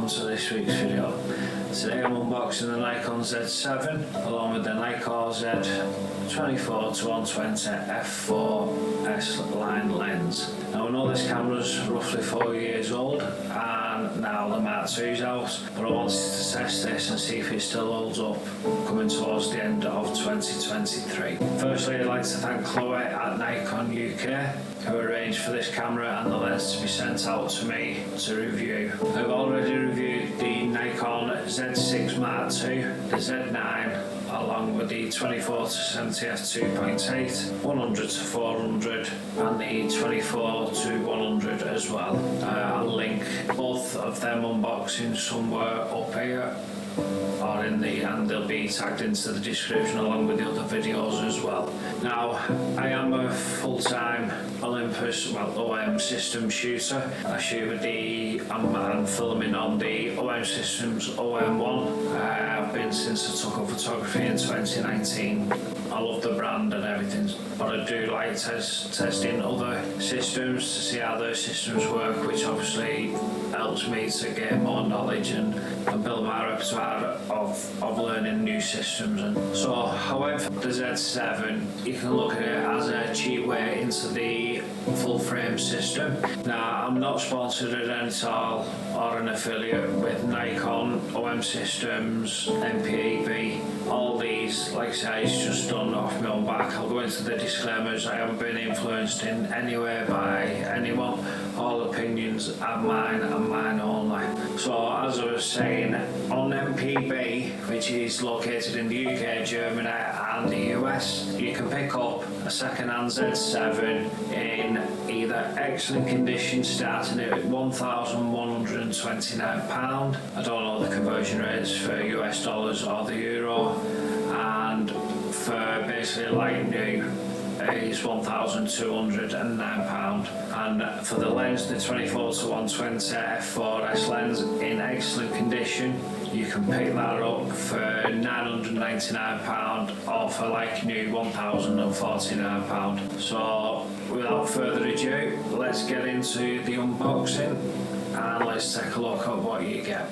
welcome to this week's video. Today I'm unboxing the Nikon Z7 along with the Nikon Z24-120 f4S line lens. Now I know this camera's roughly 4 years old and now the Mark II's out, but I wanted to test this and see if it still holds up coming towards the end of 2023. Firstly, I'd like to thank Chloe at Nikon UK who arranged for this camera and the lens to be sent out to me to review. I've already reviewed the Nikon Z6 Mark II, the Z9, along with the 24-70 f2.8, 100-400 and the 24-100 as well. I'll link both of them unboxings somewhere up here or and they'll be tagged into the description along with the other videos as well. Now, I am a full-time Olympus, OM system shooter. I shoot with I'm filming on the OM Systems OM1. I've been since I took up photography in 2019. I love the brand and everything, but I do like testing other systems to see how those systems work, which obviously helps me to gain more knowledge and build my repertoire of learning new systems. And so, however, the Z7, you can look at it as a cheap way into the full frame system. Now, I'm not sponsored at any all or an affiliate with Nikon, OM Systems, MPEB. All these, like I say, it's just done off my own back. I'll go into the disclaimers. I haven't been influenced in any way by anyone. All opinions are mine and mine only. So, as I was saying, on MPB, which is located in the UK, Germany and the US, you can pick up a second-hand Z7 in either excellent condition, starting at £1,129. I don't know the conversion rates for US dollars or the euro, and for basically light new is £1,209, and for the lens, the 24-120 f4S lens in excellent condition, you can pick that up for £999 or for like new £1,049. So without further ado, let's get into the unboxing and let's take a look at what you get.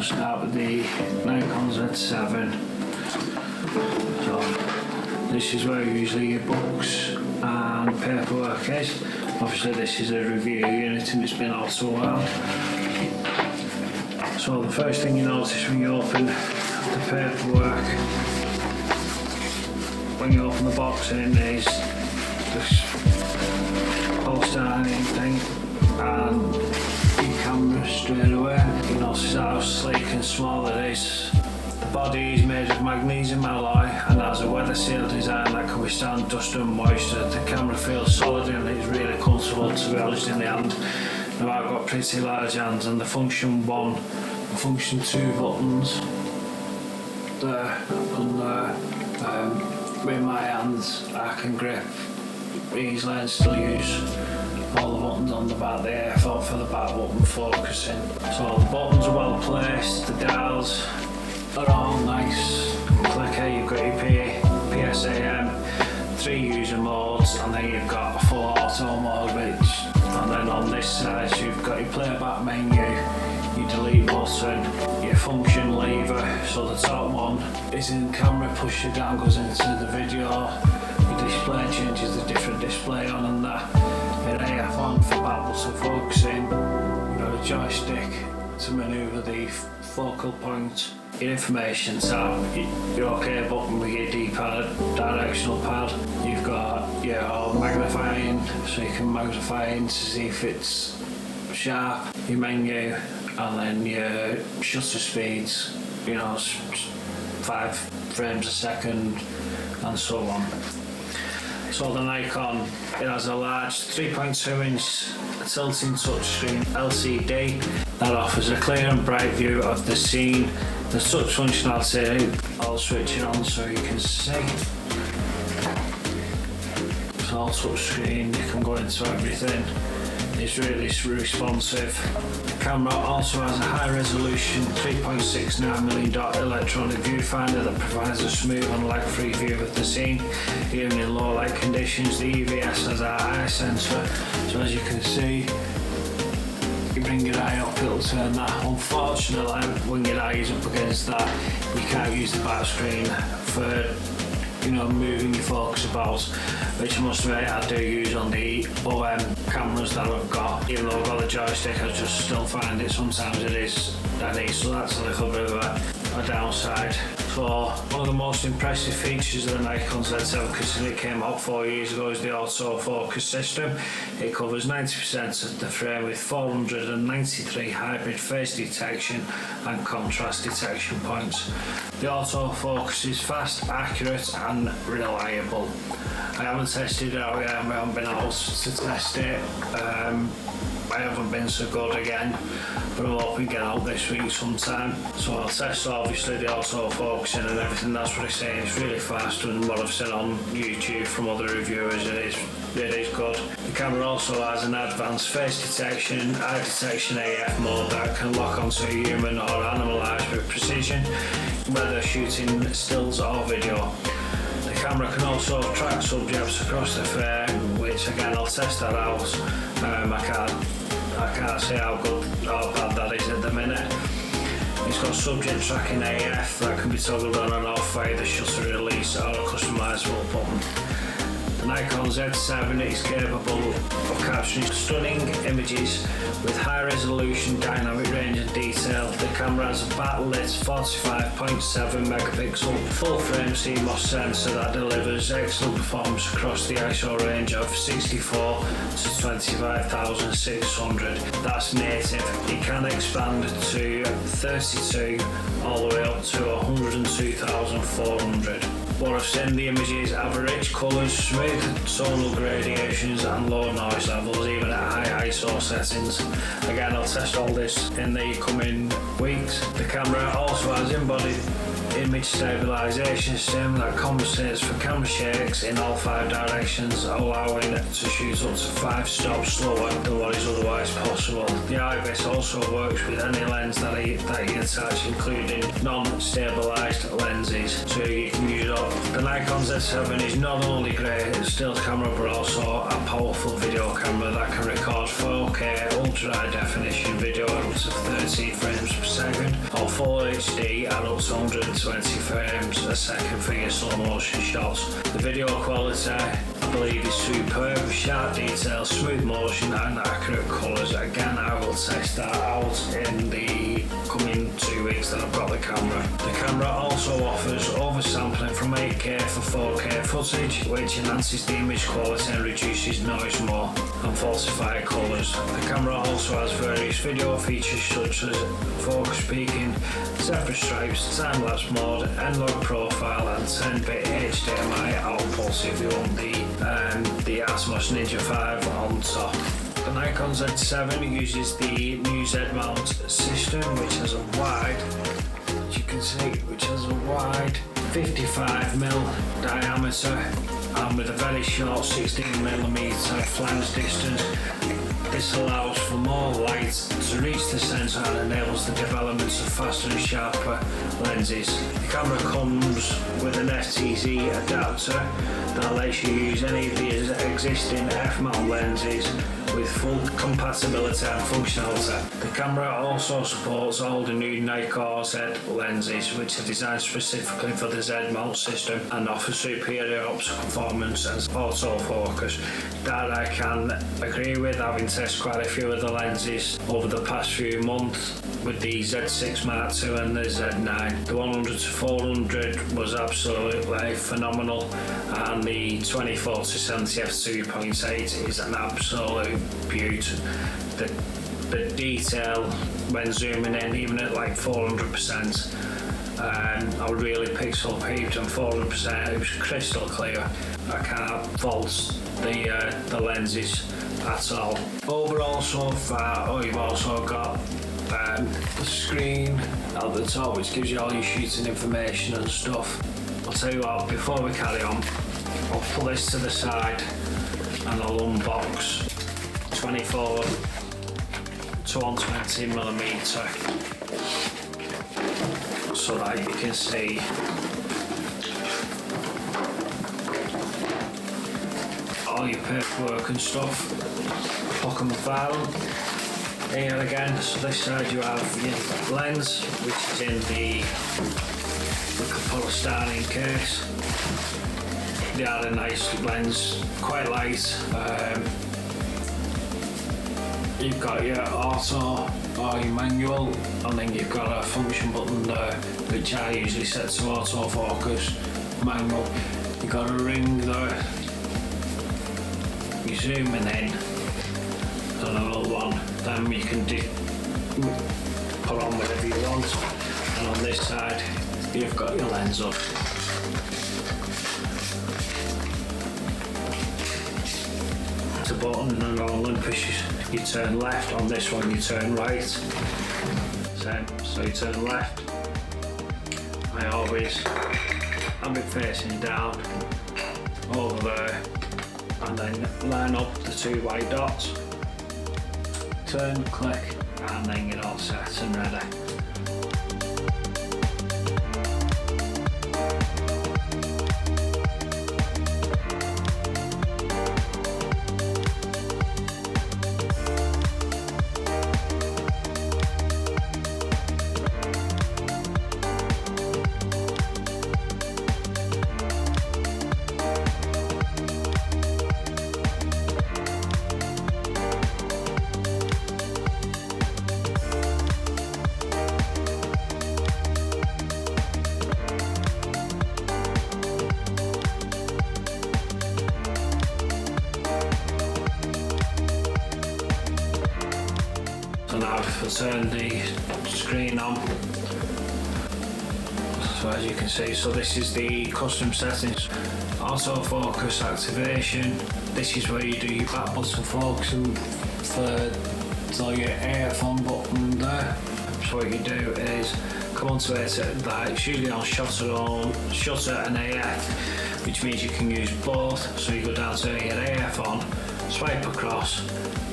Start with the Nikon Z7. So this is where usually your books and paperwork is. Obviously this is a review unit and it's been out a while. So the first thing you notice when you open the paperwork, when you open the box in, is this whole starting thing and your camera straight away. You notice how sleek and small it is. The body is made of magnesium alloy and has a weather seal design that can withstand dust and moisture. The camera feels solid and it's really comfortable to be honest in the hand. Now I've got pretty large hands, and the function 1 and function 2 buttons there and there. With my hands I can grip easily and still use all the buttons on the back there for the back button focusing. So the buttons are well placed, the dials are all nice and clicky. You've got your PSAM, 3 user modes, and then you've got a full auto mode, and then on this side you've got your playback menu, your delete button, your function lever. So the top one is in camera, push it down, goes into the video. Your display changes the different display on and that. Your AF on for back button focusing. You've got a joystick to manoeuvre the focal point. Your information tab, your OK button with your D-pad, directional pad. You've got your magnifying, so you can magnify in to see if it's sharp. Your menu, and then your shutter speeds, 5 frames a second, and so on. So the Nikon, it has a large 3.2-inch tilting touchscreen LCD that offers a clear and bright view of the scene. The touch functionality, I'll switch it on so you can see. So all touchscreen, you can go into everything. It's really responsive. The camera also has a high resolution 3.69mm dot electronic viewfinder that provides a smooth and lag-free view of the scene, even in low light conditions. The EVS has a eye sensor, so as you can see, you bring your eye up, it'll turn that. Unfortunately, when your eye is up against that, you can't use the back screen for moving your focus about, which I must admit I do use on the OM cameras that I've got. Even though I've got the joystick, I just still find it sometimes it is that easy, so that's a little bit of a downside. So one of the most impressive features of the Nikon Z7, because it came out 4 years ago, is the autofocus system. It covers 90% of the frame with 493 hybrid face detection and contrast detection points. The autofocus is fast, accurate and reliable. I haven't tested it out yet, I haven't been able to test it. I haven't been so good again, but I'm hoping to get out this week sometime. So I'll test obviously the autofocusing and everything. That's what it's saying. It's really fast, and what I've seen on YouTube from other reviewers, it is good. The camera also has an advanced face detection, eye detection AF mode that can lock onto a human or animal eyes with precision, whether shooting stills or video. The camera can also track subjects across the frame, which again I'll test that out. I can't say how good or bad that is at the minute. It's got subject tracking AF that can be toggled on and off via the shutter release or a customizable button. The Nikon Z7 is capable of capturing stunning images with high resolution dynamic range and detail. The camera has a backlit 45.7 megapixel full frame CMOS sensor that delivers excellent performance across the ISO range of 64 to 25,600. That's native. It can expand to 32 all the way up to 102,400. What I've seen, the images have rich colours, smooth tonal gradations and low noise levels, even at high ISO settings. Again, I'll test all this in the coming weeks. The camera also has embodied image stabilisation system that compensates for camera shakes in all 5 directions, allowing it to shoot up to 5 stops slower than what is otherwise possible. The IBIS also works with any lens that you attach, including non-stabilised lenses, so you can use it up. The Nikon Z7 is not only great as a still camera, but also a powerful video camera that can record 4K ultra high definition video at up to 30 frames per second, or Full HD at up to 120 frames a second for your slow motion shots. The video quality, I believe, is superb. Sharp detail, smooth motion and accurate colours. Again, I will test that out in the coming 2 weeks that I've got the camera. The camera also offers oversampling from 8K for 4K footage, which enhances the image quality and reduces noise more, and falsified colours. The camera also has various video features such as focus peaking, separate stripes, time-lapse mode, N-log profile and 10-bit HDMI outputs if you want the Atmos Ninja 5 on top. The Nikon Z7 uses the new Z-mount system, which has a wide, as you can see, 55mm diameter and with a very short 16mm flange distance. This allows for more light to reach the sensor and enables the development of faster and sharper lenses. The camera comes with an FTZ adapter that lets you use any of the existing f-mount lenses with full compatibility and functionality. The camera also supports all the new Nikon Z lenses, which are designed specifically for the Z mount system and offer superior optical performance and autofocus. That I can agree with, having tested quite a few of the lenses over the past few months with the Z6 Mark II and the Z9. The 100 to 400 was absolutely phenomenal, and the 24 to 70 f2.8 is an absolute beauty. The detail when zooming in, even at like 400%, I really pixel peeped, and 400% it was crystal clear. I can't fault the lenses at all. Overall so far, you've also got the screen at the top, which gives you all your shooting information and stuff. I'll tell you what, before we carry on, I'll put this to the side and I'll unbox 24 to 120mm so that you can see all your paperwork and stuff. Lock and file. Here again, so this side you have your lens, which is in the polystyrene case. They are a nice lens, quite light. You've got your auto or your manual, and then you've got a function button there, which I usually set to autofocus. Manual. You've got a ring there. You're zooming in. And another one. Then you can put on whatever you want. And on this side, you've got your lens up. It's a button, and on Olympus you turn left. On this one you turn right. Same. So you turn left. I always have it facing down over there, and then line up the two white dots. Turn, click, and then you're all set and ready. So now if I turn the screen on, so as you can see, so this is the custom settings. Autofocus activation, this is where you do your back button focusing for your AF on button there. So what you do is come onto it, it's usually on shutter and AF, which means you can use both. So you go down to your AF on, swipe across,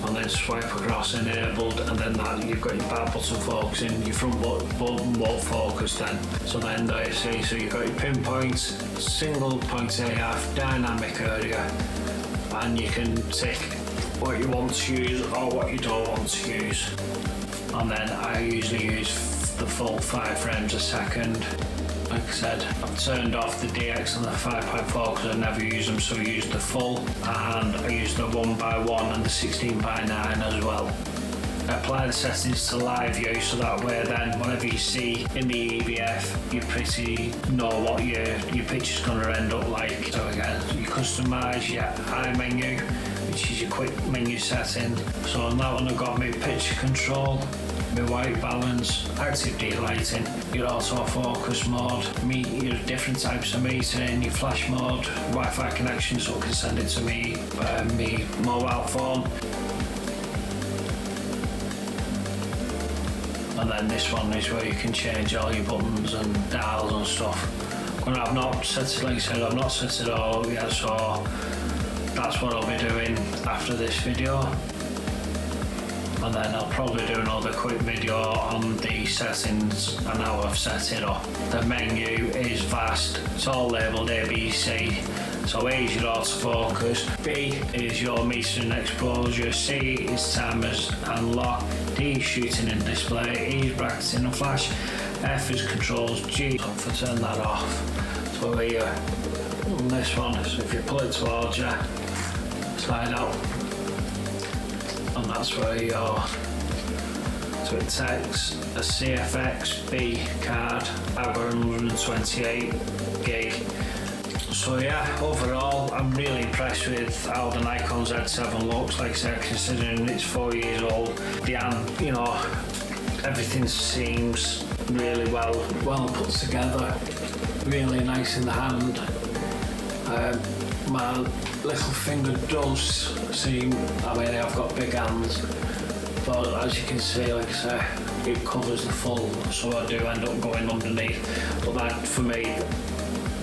and then swipe across enabled, and then that you've got your back button focusing, your front button won't focus then. So then there you see, so you've got your pinpoint, single point AF, dynamic area, and you can tick what you want to use or what you don't want to use. And then I usually use the full 5 frames a second. Like I said, I've turned off the DX and the 5.4 because I never use them, so I use the full, and I use the 1x1 and the 16:9 as well. I apply the settings to live view, so that way then whatever you see in the EVF, you pretty know what your picture's going to end up like. So again, you customise your eye menu, which is your quick menu setting. So on that one I've got my picture control, my white balance, active delighting, your autofocus mode, your different types of metering, your flash mode, Wi-Fi connection so I can send it to me mobile phone. And then this one is where you can change all your buttons and dials and stuff. When I've not set it, like I said, I've not set it all up yet, so that's what I'll be doing after this video. And then I'll probably do another quick video on the settings and how I've set it up. The menu is vast, it's all labelled ABC. So A is your autofocus, B is your metering exposure, C is timers and lock, D is shooting and display, E is bracketing and flash, F is controls, G, so if I turn that off, so here, on this one, so if you pull it towards you, slide out, and that's where you're, so it takes a CFX B card, I've got 128 gig. So yeah, overall I'm really impressed with how the Nikon Z7 looks. Like I said, considering it's 4 years old, you know, everything seems really well put together, really nice in the hand. My little finger does seem, I mean I've got big hands, but as you can see, like I say, it covers the full, so I do end up going underneath, but that for me,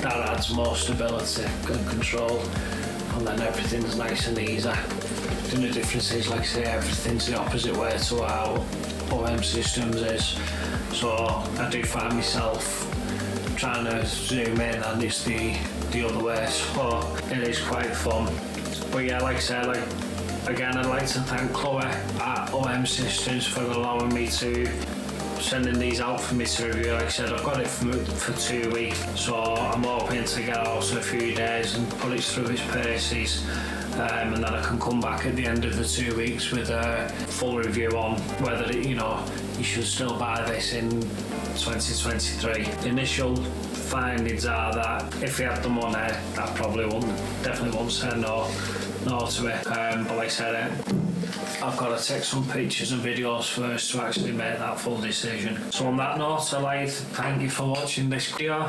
that adds more stability and control, and then everything's nice and easy. The only difference is, like I say, everything's the opposite way to how OM systems is. So I do find myself trying to zoom in and it's the other way, so it is quite fun. But yeah, like I said, again, I'd like to thank Chloe at OM Systems for allowing me to sending these out for me to review. Like I said, I've got it for 2 weeks, so I'm hoping to get out in a few days and put it through its paces, and then I can come back at the end of the 2 weeks with a full review on whether you should still buy this in 2023. The initial findings are that if you had the money, I definitely wouldn't say no to it. But like I said, I've got to take some pictures and videos first to actually make that full decision. So on that note, I'd like to thank you for watching this video.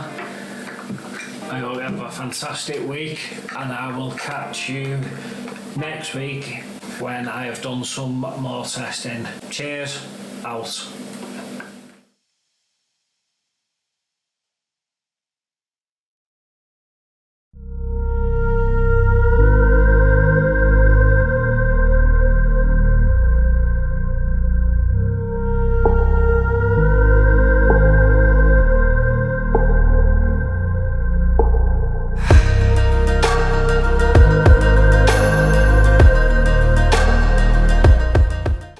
I hope you have a fantastic week, and I will catch you next week when I have done some more testing. Cheers, out.